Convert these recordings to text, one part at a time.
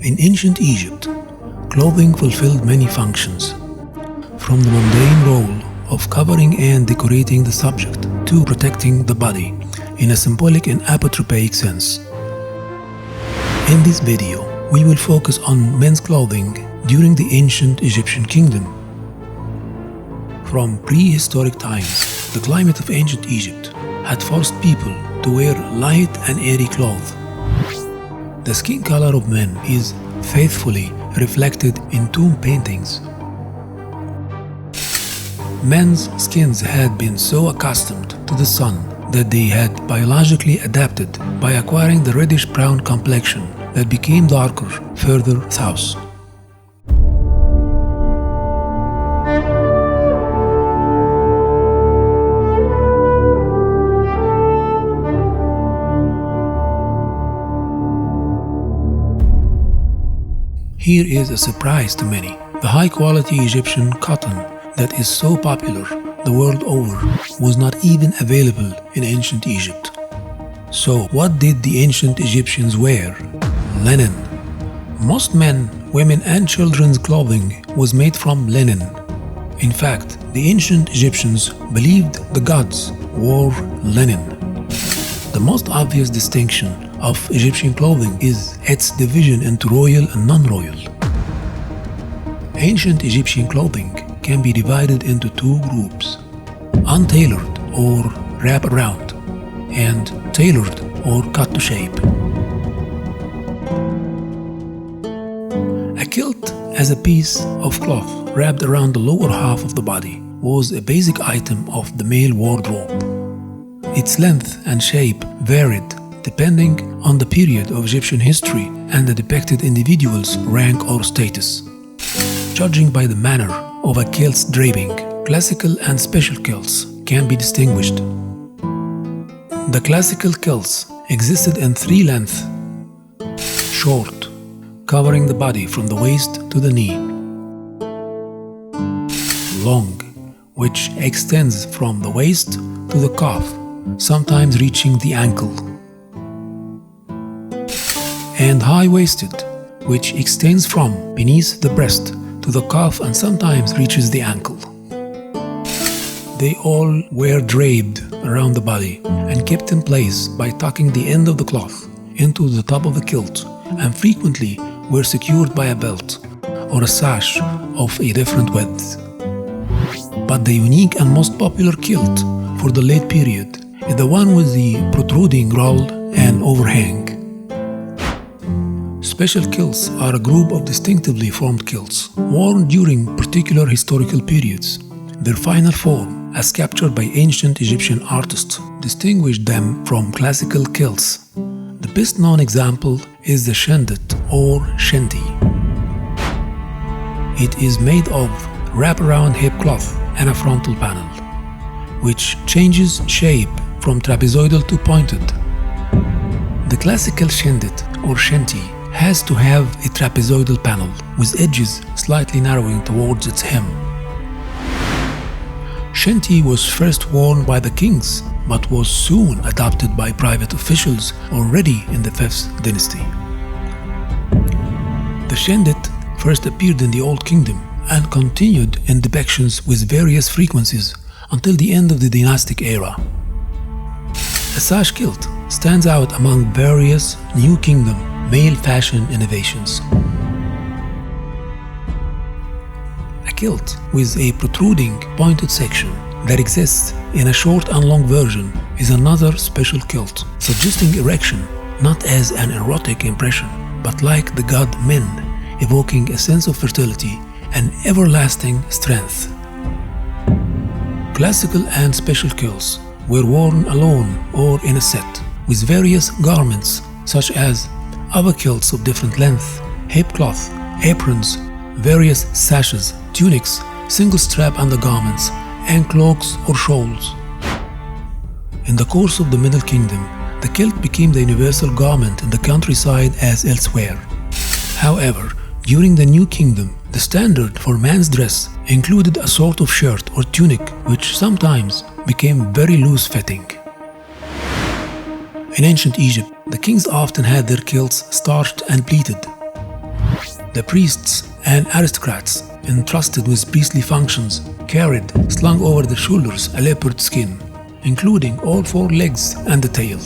In ancient Egypt, clothing fulfilled many functions, from the mundane role of covering and decorating the subject to protecting the body in a symbolic and apotropaic sense. In this video, we will focus on men's clothing during the ancient Egyptian kingdom. From prehistoric times, the climate of ancient Egypt had forced people to wear light and airy clothes. The skin color of men is faithfully reflected in tomb paintings. Men's skins had been so accustomed to the sun that they had biologically adapted by acquiring the reddish-brown complexion that became darker further south. Here is a surprise to many. The high-quality Egyptian cotton that is so popular the world over was not even available in ancient Egypt. So what did the ancient Egyptians wear? Linen. Most men, women and children's clothing was made from linen. In fact, the ancient Egyptians believed the gods wore linen. The most obvious distinction of Egyptian clothing is its division into royal and non-royal. Ancient Egyptian clothing can be divided into two groups: untailored or wrap-around, and tailored or cut to shape. A kilt, as a piece of cloth wrapped around the lower half of the body, was a basic item of the male wardrobe. Its length and shape varied depending on the period of Egyptian history and the depicted individual's rank or status. Judging by the manner of a kilt's draping, classical and special kilts can be distinguished. The classical kilts existed in three lengths: short, covering the body from the waist to the knee; long, which extends from the waist to the calf, sometimes reaching the ankle; and high-waisted, which extends from beneath the breast to the calf and sometimes reaches the ankle. They all were draped around the body and kept in place by tucking the end of the cloth into the top of the kilt, and frequently were secured by a belt or a sash of a different width. But the unique and most popular kilt for the late period is the one with the protruding roll and overhang. Special kilts are a group of distinctively formed kilts worn during particular historical periods. Their final form, as captured by ancient Egyptian artists, distinguished them from classical kilts. The best known example is the shendet or shanty. It is made of wraparound hip cloth and a frontal panel, which changes shape from trapezoidal to pointed. The classical shendet or shanty has to have a trapezoidal panel with edges slightly narrowing towards its hem. Shanty was first worn by the kings, but was soon adopted by private officials already in the 5th dynasty. The shendet first appeared in the Old Kingdom and continued in depictions with various frequencies until the end of the dynastic era. A sash kilt stands out among various New Kingdom male fashion innovations. A kilt with a protruding pointed section that exists in a short and long version is another special kilt, suggesting erection not as an erotic impression, but like the god Men, evoking a sense of fertility and everlasting strength. Classical and special kilts were worn alone or in a set, with various garments such as upper kilts of different length, hip cloth, aprons, various sashes, tunics, single strap undergarments, and cloaks or shawls. In the course of the Middle Kingdom, the kilt became the universal garment in the countryside as elsewhere. However, during the New Kingdom, the standard for man's dress included a sort of shirt or tunic which sometimes became very loose-fitting. In ancient Egypt, the kings often had their kilts starched and pleated. The priests and aristocrats entrusted with priestly functions carried, slung over their shoulders, a leopard skin, including all 4 legs and the tail.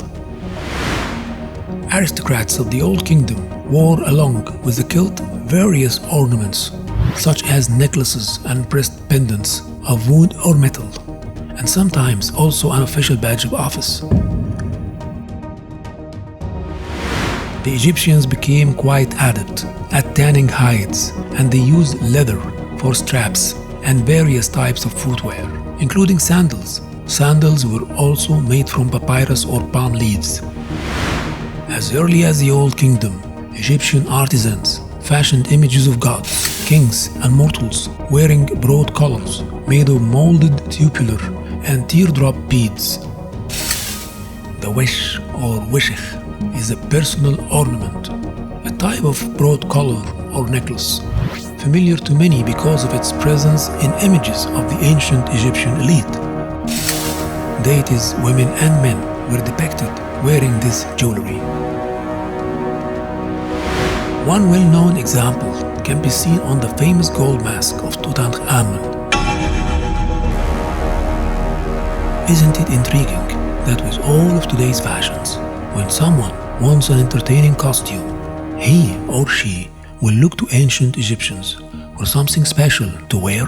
Aristocrats of the Old Kingdom wore along with the kilt various ornaments, such as necklaces and breast pendants of wood or metal, and sometimes also an official badge of office. The Egyptians became quite adept at tanning hides, and they used leather for straps and various types of footwear, including sandals. Sandals were also made from papyrus or palm leaves. As early as the Old Kingdom, Egyptian artisans fashioned images of gods, kings, and mortals wearing broad collars made of molded tubular and teardrop beads. The wish or wishich is a personal ornament, a type of broad collar or necklace, familiar to many because of its presence in images of the ancient Egyptian elite. Deities, women, and men were depicted wearing this jewelry. One well-known example can be seen on the famous gold mask of Tutankhamun. Isn't it intriguing that with all of today's fashions, when someone wants an entertaining costume, he or she will look to ancient Egyptians for something special to wear?